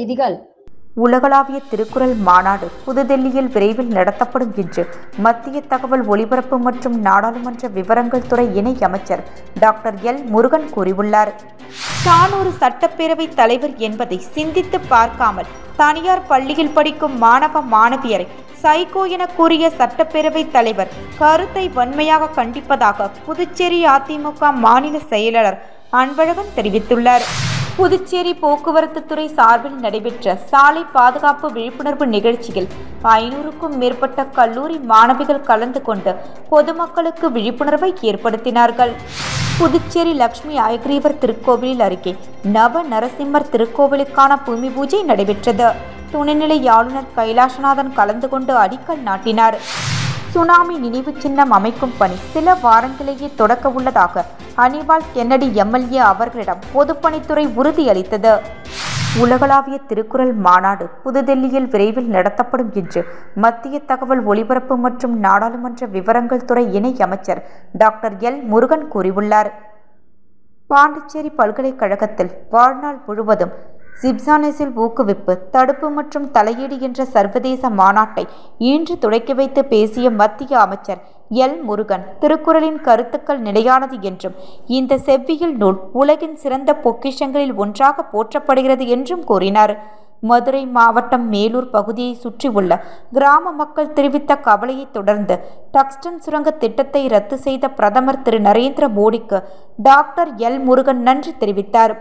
செய்திகள். உலகளாவிய திருக்குறள் மாநாடு புதுதில்லியில் விரைவில் நடத்தப்படும் என்று மத்திய தகவல் ஒலிபரப்பு மற்றும் நாடாளுமன்ற விவரங்கள் துறை இணை அமைச்சர் டாக்டர் எல். முருகன் கூறியுள்ளார். தான் ஒரு சட்டப்பேரவை தலைவர் என்பதை சிந்தித்து பார்க்காமல் தனியார் பள்ளியில் படிக்கும் மாணவ மாணவியரை சைகோ என கூறிய சட்டப்பேரவை தலைவர் கருத்தை வன்மையாக கண்டிப்பதாக புதுச்சேரி அதிமுக மாநில செயலாளர் அன்பழகன் தெரிவித்துள்ளார். புதுச்சேரி போக்குவரத்து துறை சார்பில் நடைபெற்ற சாலை பாதுகாப்பு விழிப்புணர்வு நிகழ்ச்சியில் 500க்கும் மேற்பட்ட கல்லூரி மாணவிகள் கலந்து கொண்டு பொதுமக்களுக்கு விழிப்புணர்வை ஏற்படுத்தினார்கள். புதுச்சேரி லட்சுமி அயக்ரீவர் திருக்கோவிலில் அருகே நவ நரசிம்மர் திருக்கோவிலுக்கான பூமி பூஜை நடைபெற்றது. துணைநிலை ஆளுநர் கைலாசநாதன் கலந்து கொண்டு அடிக்கல் நாட்டினார். சுனாமி நினைவு சின்னம் அமைக்கும் பணி சில வாரங்களிலேயே தொடக்க உள்ளதாக அனிபால் கென்னடி எம்எல்ஏ அவர்களிடம் பொதுப்பணித்துறை உறுதியளித்தது. உலகளாவிய திருக்குறள் மாநாடு புதுதில்லியில் விரைவில் நடத்தப்படும் என்று மத்திய தகவல் ஒலிபரப்பு மற்றும் நாடாளுமன்ற விவரங்கள் துறை இணை அமைச்சர் டாக்டர் எல். முருகன் கூறியுள்ளார். பாண்டிச்சேரி பல்கலைக்கழகத்தில் வாழ்நாள் முழுவதும் ஜிப்சானஸில் ஊக்குவிப்பு, தடுப்பு மற்றும் தலையீடு என்ற சர்வதேச மாநாட்டை இன்று தொடக்கி வைத்து பேசிய மத்திய அமைச்சர் எல். முருகன், திருக்குறளின் கருத்துக்கள் நிலையானது என்றும் இந்த செவ்வியல் நூல் உலகின் சிறந்த பொக்கிஷங்களில் ஒன்றாக போற்றப்படுகிறது என்றும் கூறினார். மதுரை மாவட்டம் மேலூர் பகுதியை சுற்றியுள்ள கிராம மக்கள் தெரிவித்த கவலையை தொடர்ந்து டக்ஸ்டன் சுரங்க திட்டத்தை ரத்து செய்த பிரதமர் திரு நரேந்திர மோடிக்கு டாக்டர் எல். முருகன் நன்றி தெரிவித்தார்.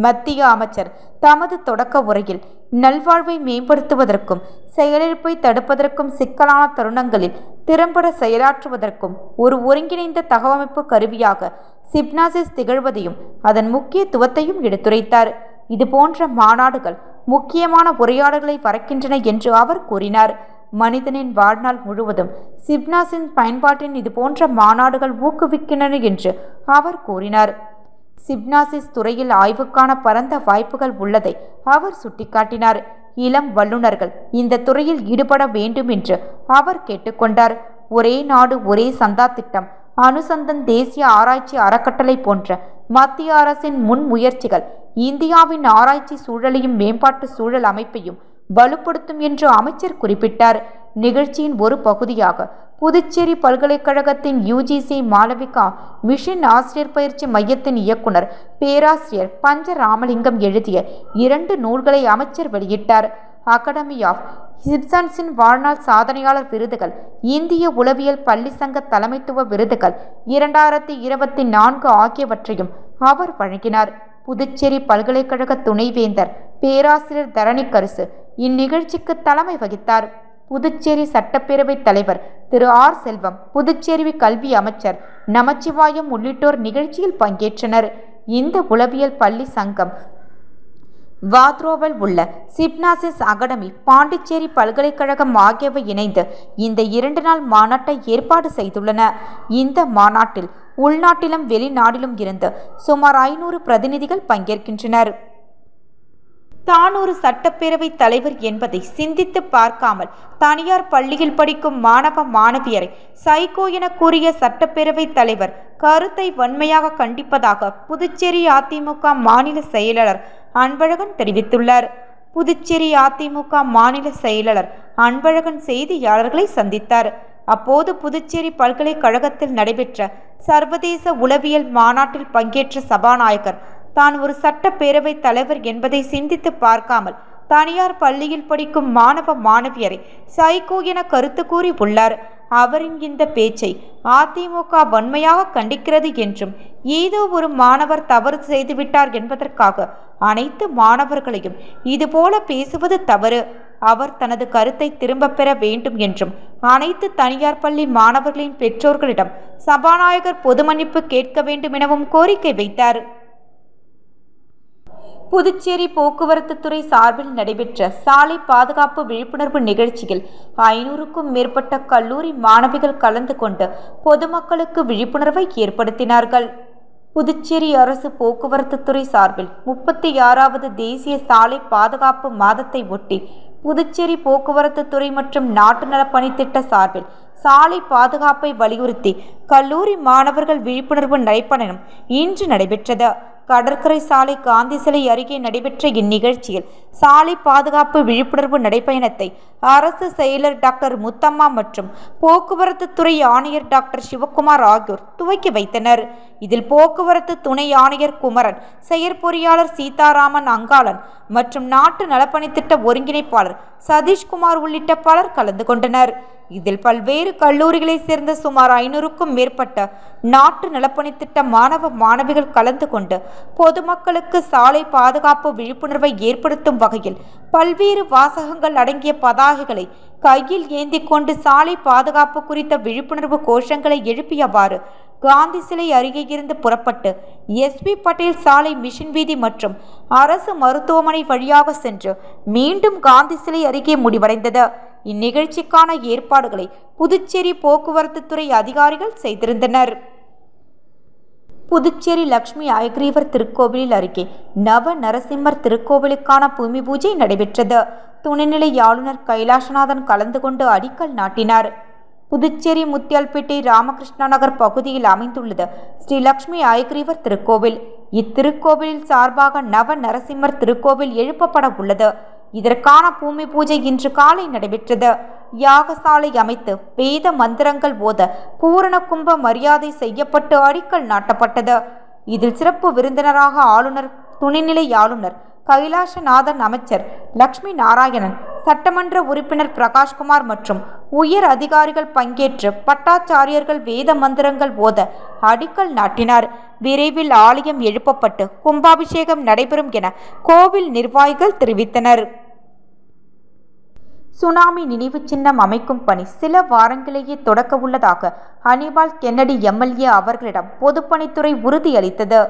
மத்திய அமைச்சர் தமது தொடக்க உரையில் நல்வாழ்வை மேம்படுத்துவதற்கும் செயலிழப்பை தடுப்பதற்கும் சிக்கலான தருணங்களில் திறம்பட செயலாற்றுவதற்கும் ஒரு ஒருங்கிணைந்த தகவமைப்பு கருவியாக சிப்னாசிஸ் திகழ்வதையும் அதன் முக்கியத்துவத்தையும் எடுத்துரைத்தார். இதுபோன்ற மாநாடுகள் முக்கியமான உரையாடல்களை வரக்கின்றன என்று அவர் கூறினார். மனிதனின் வாழ்நாள் முழுவதும் சிப்னாசின் பயன்பாட்டின் இதுபோன்ற மாநாடுகள் ஊக்குவிக்கின்றன என்று அவர் கூறினார். சிப்னாசிஸ் துறையில் ஆய்வுக்கான பரந்த வாய்ப்புகள் உள்ளதை அவர் சுட்டிக்காட்டினார். இளம் வல்லுநர்கள் இந்த துறையில் ஈடுபட வேண்டும் என்று அவர் கேட்டுக்கொண்டார். ஒரே நாடு ஒரே சந்தா திட்டம், அனுசந்தன் தேசிய ஆராய்ச்சி அறக்கட்டளை போன்ற மத்திய அரசின் முன்முயற்சிகள் இந்தியாவின் ஆராய்ச்சி சூழலையும் மேம்பாட்டு சூழல் அமைப்பையும் வலுப்படுத்தும் என்று அமைச்சர் குறிப்பிட்டார். நிகழ்ச்சியின் ஒரு பகுதியாக புதுச்சேரி பல்கலைக்கழகத்தின் UGC மாளவிகா மிஷன் ஆசிரியர் பயிற்சி மையத்தின் இயக்குனர் பேராசிரியர் பஞ்ச ராமலிங்கம் எழுதிய 2 நூல்களை அமைச்சர் வெளியிட்டார். அகாடமி ஆஃப் சிப்சன்ஸின் வாழ்நாள் சாதனையாளர் விருதுகள், இந்திய உளவியல் பள்ளி சங்க தலைமைத்துவ விருதுகள் 2024 ஆகியவற்றையும் அவர் வழங்கினார். புதுச்சேரி பல்கலைக்கழக துணைவேந்தர் பேராசிரியர் தரணிக்கரசு இந்நிகழ்ச்சிக்கு தலைமை வகித்தார். புதுச்சேரி சட்டப்பேரவைத் தலைவர் திரு ஆர். செல்வம், புதுச்சேரி கல்வி அமைச்சர் நமச்சிவாயம் உள்ளிட்டோர் நிகழ்ச்சியில் பங்கேற்றனர். இந்த உளவியல் பள்ளி சங்கம் வாத்ரோவில் உள்ள சிப்னாசிஸ் அகாடமி, பாண்டிச்சேரி பல்கலைக்கழகம் ஆகியவை இணைந்து இந்த 2 நாள் மாநாட்டை ஏற்பாடு செய்துள்ளன. இந்த மாநாட்டில் உள்நாட்டிலும் வெளிநாட்டிலும் இருந்து சுமார் 500 பிரதிநிதிகள் பங்கேற்கின்றனர். தான் ஒரு சட்டப்பேரவை தலைவர் என்பதை சிந்தித்து பார்க்காமல் தனியார் பள்ளியில் படிக்கும் மாணவ மாணவியரை சைகோ என கூறிய சட்டப்பேரவை தலைவர் கருத்தை வன்மையாக கண்டிப்பதாக புதுச்சேரி அதிமுக மாநில செயலாளர் அன்பழகன் தெரிவித்துள்ளார். புதுச்சேரி அதிமுக மாநில செயலாளர் அன்பழகன் செய்தியாளர்களை சந்தித்தார். அப்போது புதுச்சேரி பல்கலைக்கழகத்தில் நடைபெற்ற சர்வதேச உளவியல் மாநாட்டில் பங்கேற்ற சபாநாயகர் தான் ஒரு சட்டப்பேரவை தலைவர் என்பதை சிந்தித்து பார்க்காமல் தனியார் பள்ளியில் படிக்கும் மாணவ மாணவியரை சைகோ என கருத்து கூறி உள்ளார். அவரின் இந்த பேச்சை அதிமுக வன்மையாக கண்டிக்கிறது என்றும் ஏதோ ஒரு மாணவர் தவறு செய்துவிட்டார் என்பதற்காக அனைத்து மாணவர்களையும் இதுபோல பேசுவது தவறு. அவர் தனது கருத்தை திரும்ப பெற வேண்டும் என்றும் அனைத்து தனியார் பள்ளி மாணவர்களின் பெற்றோர்களிடம் சபாநாயகர் பொது மன்னிப்பு கேட்க வேண்டும் எனவும் கோரிக்கை வைத்தார். புதுச்சேரி போக்குவரத்து துறை சார்பில் நடைபெற்ற சாலை பாதுகாப்பு விழிப்புணர்வு நிகழ்ச்சியில் 500க்கும் மேற்பட்ட கல்லூரி மாணவிகள் கலந்து கொண்டு பொதுமக்களுக்கு விழிப்புணர்வை ஏற்படுத்தினார்கள். புதுச்சேரி அரசு போக்குவரத்து துறை சார்பில் 36வது தேசிய சாலை பாதுகாப்பு மாதத்தை ஒட்டி புதுச்சேரி போக்குவரத்து துறை மற்றும் நாட்டு நல பணித்திட்ட சார்பில் சாலை பாதுகாப்பை வலியுறுத்தி கல்லூரி மாணவர்கள் விழிப்புணர்வு நடைபயணம் இன்று நடைபெற்றது. கடற்கரை சாலை காந்தி சிலை அருகே நடைபெற்ற இந்நிகழ்ச்சியில் சாலை பாதுகாப்பு விழிப்புணர்வு நடைபயணத்தை அரசு செயலர் டாக்டர் முத்தம்மா மற்றும் போக்குவரத்து துறை ஆணையர் டாக்டர் சிவக்குமார் ஆகியோர் துவக்கி வைத்தனர். இதில் போக்குவரத்து துணை ஆணையர் குமரன், செயற்பொறியாளர் சீதாராமன் அங்காளன் மற்றும் நாட்டு நலப்பணித்திட்ட ஒருங்கிணைப்பாளர் சதீஷ்குமார் உள்ளிட்ட பலர் கலந்து கொண்டனர். இதில் பல்வேறு கல்லூரிகளைச் சேர்ந்த சுமார் 500க்கும் மேற்பட்ட நாட்டு நலப்பணித்திட்ட மாணவ மாணவிகள் கலந்து கொண்டு பொதுமக்களுக்கு சாலை பாதுகாப்பு விழிப்புணர்வை ஏற்படுத்தும் வகையில் பல்வேறு வாசகங்கள் அடங்கிய பதாகைகளை கையில் ஏந்தி கொண்டு சாலை பாதுகாப்பு குறித்த விழிப்புணர்வு கோஷங்களை எழுப்பியவாறு காந்தி சிலை அருகே இருந்து புறப்பட்டு SP பட்டேல் சாலை, மிஷின் வீதி மற்றும் அரசு மருத்துவமனை வழியாக சென்று மீண்டும் காந்தி சிலை அருகே முடிவடைந்தது. இந்நிகழ்ச்சிக்கான ஏற்பாடுகளை புதுச்சேரி போக்குவரத்து துறை அதிகாரிகள் செய்திருந்தனர். புதுச்சேரி லட்சுமி அயக்ரீவர் திருக்கோவிலில் அருகே நவ நரசிம்மர் திருக்கோவிலுக்கான பூமி பூஜை நடைபெற்றது. துணைநிலை ஆளுநர் கைலாசநாதன் கலந்து கொண்டு அடிக்கல் நாட்டினார். புதுச்சேரி முத்தியால்பேட்டை ராமகிருஷ்ணா நகர் பகுதியில் அமைந்துள்ளது ஸ்ரீ லட்சுமி அயக்ரீவர் திருக்கோவில். இத்திருக்கோவிலில் சார்பாக நவ நரசிம்மர் திருக்கோவில் எழுப்பப்பட உள்ளது. இதற்கான பூமி பூஜை இன்று காலை நடைபெற்றது. யாகசாலை அமைத்து வேத மந்திரங்கள் ஓத பூரண கும்ப மரியாதை செய்யப்பட்டு அடிக்கல் நாட்டப்பட்டது. இதில் சிறப்பு விருந்தினராக ஆளுநர், துணைநிலை ஆளுநர் கைலாசநாதன், அமைச்சர் லட்சுமி நாராயணன், சட்டமன்ற உறுப்பினர் பிரகாஷ்குமார் மற்றும் உயர் அதிகாரிகள் பங்கேற்று பட்டாச்சாரியர்கள் வேத மந்திரங்கள் ஓத அடிக்கல் நாட்டினார். விரைவில் ஆலயம் எழுப்பப்பட்டு கும்பாபிஷேகம் நடைபெறும் என கோவில் நிர்வாகிகள் தெரிவித்தனர். சுனாமி நினைவு சின்னம் அமைக்கும் பணி சில வாரங்களிலேயே தொடக்க உள்ளதாக அனிபால் கென்னடி MLA அவர்களிடம் பொதுப்பணித்துறை உறுதியளித்தது.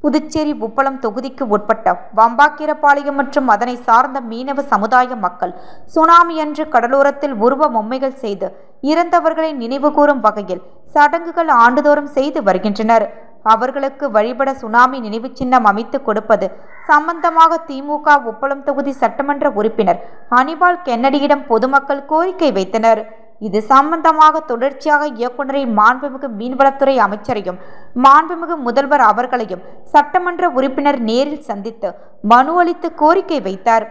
புதுச்சேரி உப்பளம் தொகுதிக்கு உட்பட்ட வம்பாக்கீரபாளையம் மற்றும் அதனை சார்ந்த மீனவ சமுதாய மக்கள் சுனாமி அன்று கடலோரத்தில் உருவ பொம்மைகள் செய்து இறந்தவர்களை நினைவுகூரும் வகையில் சடங்குகள் ஆண்டுதோறும் செய்து வருகின்றனர். அவர்களுக்கு வழிபட சுனாமி நினைவு சின்னம் அமைத்து கொடுப்பது சம்பந்தமாக திமுக உப்பளம் தொகுதி சட்டமன்ற உறுப்பினர் அனிபால் கென்னடியிடம் பொதுமக்கள் கோரிக்கை வைத்தனர். இது சம்பந்தமாக தொடர்ச்சியாக இயக்குநரை, மாண்புமிகு மீன்வளத்துறை அமைச்சரையும் மாண்புமிகு முதல்வர் அவர்களையும் சட்டமன்ற உறுப்பினர் நேரில் சந்தித்து மனு அளித்து கோரிக்கை வைத்தார்.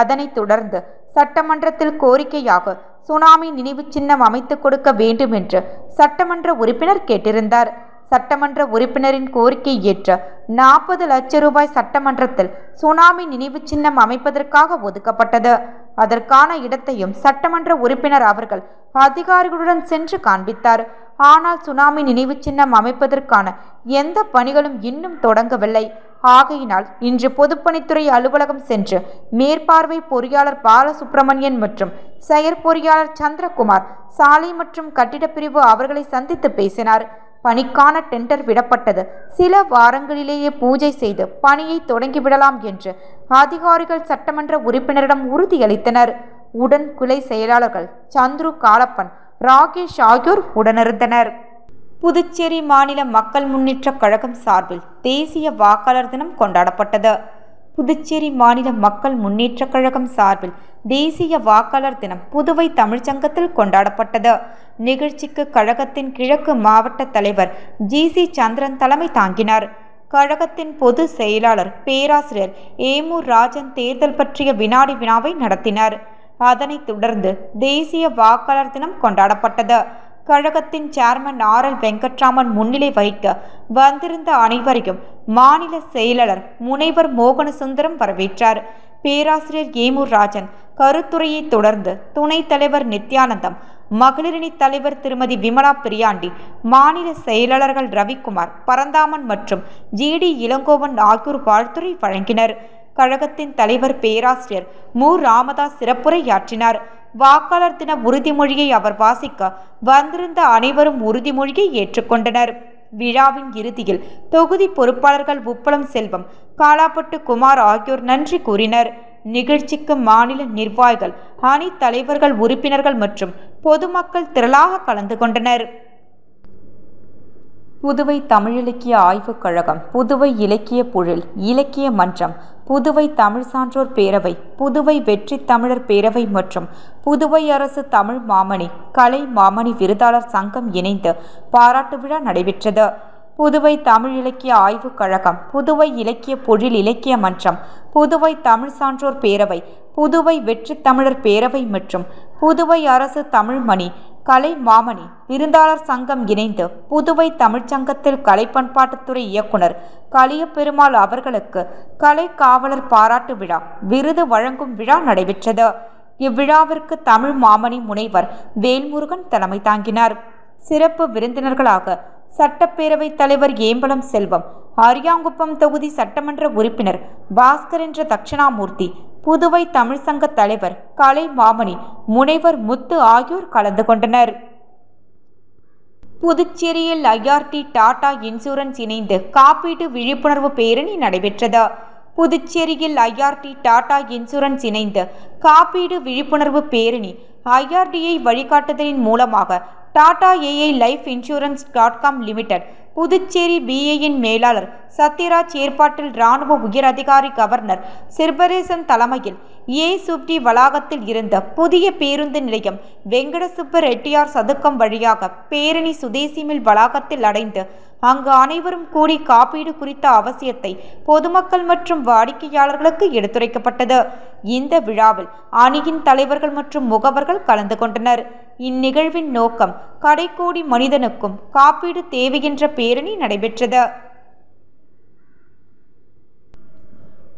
அதனைத் தொடர்ந்து சட்டமன்றத்தில் கோரிக்கையாக சுனாமி நினைவு சின்னம் அமைத்து கொடுக்க வேண்டும் என்று சட்டமன்ற உறுப்பினர் கேட்டிருந்தார். சட்டமன்ற உறுப்பினரின் கோரிக்கை ஏற்ற 40 லட்சம் ரூபாய் சட்டமன்றத்தில் சுனாமி நினைவு சின்னம் அமைப்பதற்காக ஒதுக்கப்பட்டது. அதற்கான இடத்தையும் சட்டமன்ற உறுப்பினர் அவர்கள் அதிகாரிகளுடன் சென்று காண்பித்தார். ஆனால் சுனாமி நினைவு சின்னம் அமைப்பதற்கான எந்த பணிகளும் இன்னும் தொடங்கவில்லை. ஆகையினால் இன்று பொதுப்பணித்துறை அலுவலகம் சென்று மேற்பார்வை பொறியாளர் பாலசுப்ரமணியன் மற்றும் செயற்பொறியாளர் சந்திரகுமார், சாலை மற்றும் கட்டிடப்பிரிவு அவர்களை சந்தித்து பேசினார். பணிக்கான டெண்டர் விடப்பட்டது. சில வாரங்களிலேயே பூஜை செய்து பணியை தொடங்கிவிடலாம் என்று அதிகாரிகள் சட்டமன்ற உறுப்பினரிடம் உறுதியளித்தனர். உடன் கிளை செயலாளர்கள் சந்துரு, காலப்பன், ராகேஷ் ஆகியோர் உடனிருந்தனர். புதுச்சேரி மாநில மக்கள் முன்னேற்ற கழகம் சார்பில் தேசிய வாக்காளர் தினம் கொண்டாடப்பட்டது. புதுச்சேரி மாநில மக்கள் முன்னேற்ற கழகம் சார்பில் தேசிய வாக்காளர் தினம் புதுவை தமிழ்ச்சங்கத்தில் கொண்டாடப்பட்டது. நிகழ்ச்சிக்கு கழகத்தின் கிழக்கு மாவட்ட தலைவர் GC சந்திரன் தலைமை தாங்கினார். கழகத்தின் பொது செயலாளர் பேராசிரியர் ஏமூர் ராஜன் தேர்தல் பற்றிய வினாடி வினாவை நடத்தினார். அதனைத் தொடர்ந்து தேசிய வாக்காளர் தினம் கொண்டாடப்பட்டது. கழகத்தின் சேர்மன் RL வெங்கட்ராமன் முன்னிலை வகிக்க வந்திருந்த அனைவரையும் மாநில செயலாளர் முனைவர் மோகனசுந்தரம் வரவேற்றார். பேராசிரியர் ஏமூர் ராஜன் கருத்துரையை தொடர்ந்து துணைத் தலைவர் நித்யானந்தம், மகளிரணி தலைவர் திருமதி விமலா பிரியாண்டி, மாநில செயலாளர்கள் ரவிக்குமார், பரந்தாமன் மற்றும் GD இளங்கோவன் ஆகியோர் வாழ்த்துரை வழங்கினர். கழகத்தின் தலைவர் பேராசிரியர் மு. ராமதாஸ் சிறப்புரையாற்றினார். வாக்காளர் தின உறுதிமொழியை அவர் வாசிக்க வந்திருந்த அனைவரும் உறுதிமொழியை ஏற்றுக்கொண்டனர். விழாவின் இறுதியில் தொகுதி பொறுப்பாளர்கள் உப்பளம் செல்வம், காலாப்பட்டு குமார் ஆகியோர் நன்றி கூறினர். நிகழ்ச்சிக்கு மாநில நிர்வாகிகள், அணி தலைவர்கள், உறுப்பினர்கள் மற்றும் பொதுமக்கள் திரளாக கலந்து கொண்டனர். புதுவை தமிழிலக்கிய ஆய்வுக் கழகம், புதுவை இலக்கிய பொழில், இலக்கிய மன்றம், புதுவை தமிழ் சான்றோர் பேரவை, புதுவை வெற்றி தமிழர் பேரவை மற்றும் புதுவை அரசு தமிழ் மாமணி, கலை மாமணி விருதாளர் சங்கம் இணைந்து பாராட்டு விழா நடைபெற்றது. புதுவை தமிழ் இலக்கிய ஆய்வுக் கழகம், புதுவை இலக்கிய பொழில் இலக்கிய மன்றம், புதுவை தமிழ் சான்றோர் பேரவை, புதுவை வெற்றி தமிழர் பேரவை மற்றும் புதுவை அரசு தமிழ்மணி கலை மாமணி விருந்தாளர் சங்கம் இணைந்து புதுவை தமிழ்ச்சங்கத்தில் கலை பண்பாட்டுத்துறை இயக்குனர் கலியபெருமாள் அவர்களுக்கு கலை காவலர் பாராட்டு விழா விருது வழங்கும் விழா நடைபெற்றது. இவ்விழாவிற்கு தமிழ் மாமணி முனைவர் வேல்முருகன் தலைமை தாங்கினார். சிறப்பு விருந்தினர்களாக சட்டப்பேரவைத் தலைவர் ஏம்பலம் செல்வம், அரியாங்குப்பம் தொகுதி சட்டமன்ற உறுப்பினர் பாஸ்கர் என்ற தட்சிணாமூர்த்தி, புதுவை தமிழ் சங்க தலைவர் கலை மாமணி, முனைவர் முத்து ஆகியோர் கலந்து கொண்டனர். புதுச்சேரியில் IRT டாடா இன்சூரன்ஸ் இணைந்து காப்பீட்டு விழிப்புணர்வு பேரணி நடைபெற்றது. புதுச்சேரியில் IRT டாடா இன்சூரன்ஸ் இணைந்து காப்பீடு விழிப்புணர்வு பேரணி IRDI வழிகாட்டுதலின் மூலமாக Tata AI life insurance limited Puducherry BAயின் மேலாளர் சத்யராஜ் ஏற்பாட்டில் இராணுவ உயர் அதிகாரி கவர்னர் சிர்பரேசன் தலைமையில் சுப்டி வளாகத்தில் இருந்த புதிய பேருந்து நிலையம் வெங்கடசுப்ப ரெட்டியார் சதுக்கம் வழியாக பேரணி சுதேசி மில் வளாகத்தில் அடைந்து அங்கு அனைவரும் கூடி காப்பீடு குறித்த அவசியத்தை பொதுமக்கள் மற்றும் வாடிக்கையாளர்களுக்கு எடுத்துரைக்கப்பட்டது. இந்த விழாவில் அணியின் தலைவர்கள் மற்றும் முகவர்கள் கலந்து கொண்டனர். இந்நிகழ்வின் நோக்கம் கடைக்கோடி மனிதனுக்கும் காப்பீடு தேவை என்ற பேரணி நடைபெற்றது.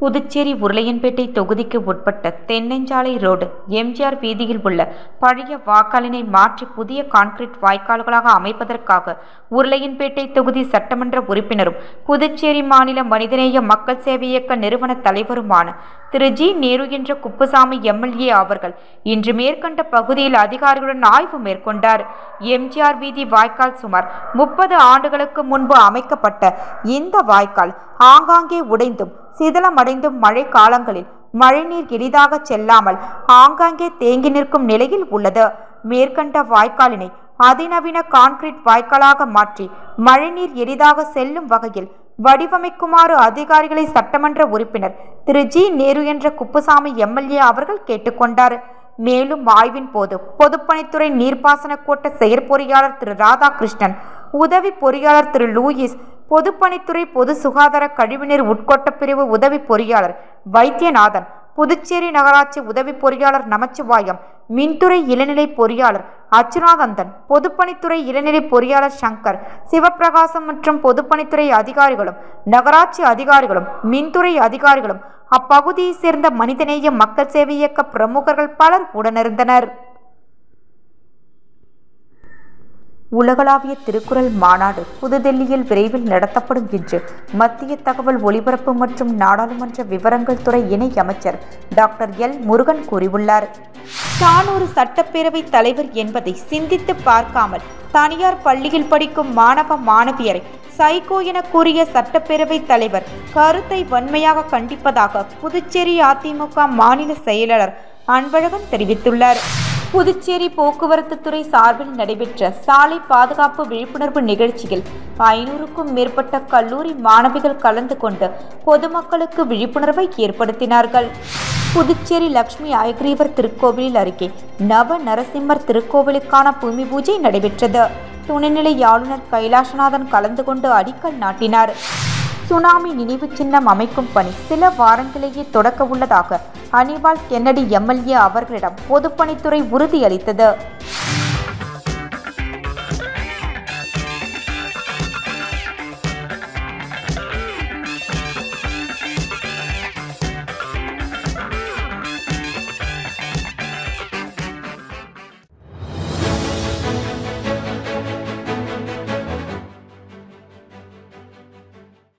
புதுச்சேரி உருளையன்பேட்டை தொகுதிக்கு உட்பட்ட தென்னஞ்சாலை ரோடு எம்ஜிஆர் வீதியில் உள்ள பழைய வாய்க்காலினை மாற்றி புதிய கான்கிரீட் வாய்க்கால்களாக அமைப்பதற்காக உருளையன்பேட்டை தொகுதி சட்டமன்ற உறுப்பினரும் புதுச்சேரி மாநில மனிதநேய மக்கள் சேவை இயக்க நிறுவன தலைவருமான திரு ஜி நேரு என்ற குப்புசாமி MLA அவர்கள் இன்று மேற்கண்ட பகுதியில் அதிகாரிகளுடன் ஆய்வு மேற்கொண்டார். எம்ஜிஆர் வீதி வாய்க்கால் சுமார் 30 ஆண்டுகளுக்கு முன்பு அமைக்கப்பட்ட இந்த வாய்க்கால் ஆங்காங்கே உடைந்தும் சிதலமடைந்தும் மழை காலங்களில் மழைநீர் எளிதாக செல்லாமல் ஆங்காங்கே தேங்கி நிற்கும் நிலையில் உள்ளது. மேற்கண்ட வாய்க்காலினை அதிநவீன கான்கிரீட் வாய்க்காலாக மாற்றி மழைநீர் எளிதாக செல்லும் வகையில் வடிவமைக்குமாறு அதிகாரிகளை சட்டமன்ற உறுப்பினர் திரு ஜி நேரு என்ற குப்புசாமி MLA அவர்கள் கேட்டுக்கொண்டார். மேலும் ஆய்வின் போது பொதுப்பணித்துறை நீர்ப்பாசன கோட்ட செயற்பொறியாளர் திரு ராதாகிருஷ்ணன், உதவி பொறியாளர் திரு லூயிஸ், பொதுப்பணித்துறை பொது சுகாதார கழிவுநீர் உட்கொட்ட பிரிவு உதவி பொறியாளர் வைத்தியநாதன், புதுச்சேரி நகராட்சி உதவி பொறியாளர் நமச்சிவாயம், மின்துறை இளநிலை பொறியாளர் அச்சுநாதந்தன், பொதுப்பணித்துறை இளநிலை பொறியாளர் சங்கர், சிவபிரகாசம் மற்றும் பொதுப்பணித்துறை அதிகாரிகளும் நகராட்சி அதிகாரிகளும் மின்துறை அதிகாரிகளும் அப்பகுதியை சேர்ந்த மனிதநேய மக்கள் சேவை இயக்க பிரமுகர்கள் பலர் உடனிருந்தனர். உலகளாவிய திருக்குறள் மாநாடு புதுதில்லியில் விரைவில் நடத்தப்படும் என்று மத்திய தகவல் ஒலிபரப்பு மற்றும் நாடாளுமன்ற விவரங்கள் துறை இணை அமைச்சர் டாக்டர் எல் முருகன் கூறியுள்ளார். தான் ஒரு சட்டப்பேரவை தலைவர் என்பதை சிந்தித்து பார்க்காமல் தனியார் பள்ளியில் படிக்கும் மாணவ மாணவியரை சைகோ என கூறிய சட்டப்பேரவை தலைவர் கருத்தை வன்மையாக கண்டிப்பதாக புதுச்சேரி அதிமுக மாநில செயலாளர் அன்பழகன் தெரிவித்துள்ளார். புதுச்சேரி போக்குவரத்து துறை சார்பில் நடைபெற்ற சாலை பாதுகாப்பு விழிப்புணர்வு நிகழ்ச்சியில் 500க்கும் மேற்பட்ட கல்லூரி மாணவிகள் கலந்து கொண்டு பொதுமக்களுக்கு விழிப்புணர்வை ஏற்படுத்தினார்கள். புதுச்சேரி லட்சுமி அயக்ரீவர் திருக்கோவிலில் அருகே நவ நரசிம்மர் திருக்கோவிலுக்கான பூமி பூஜை நடைபெற்றது. துணைநிலை ஆளுநர் கைலாசநாதன் கலந்து கொண்டு அடிக்கல் நாட்டினார். சுனாமி நினைவு சின்னம் அமைக்கும் பணி சில வாரங்களிலேயே தொடக்க உள்ளதாக அனிவால் கென்னடி MLA அவர்களிடம் பொதுப்பணித்துறை உறுதியளித்தது.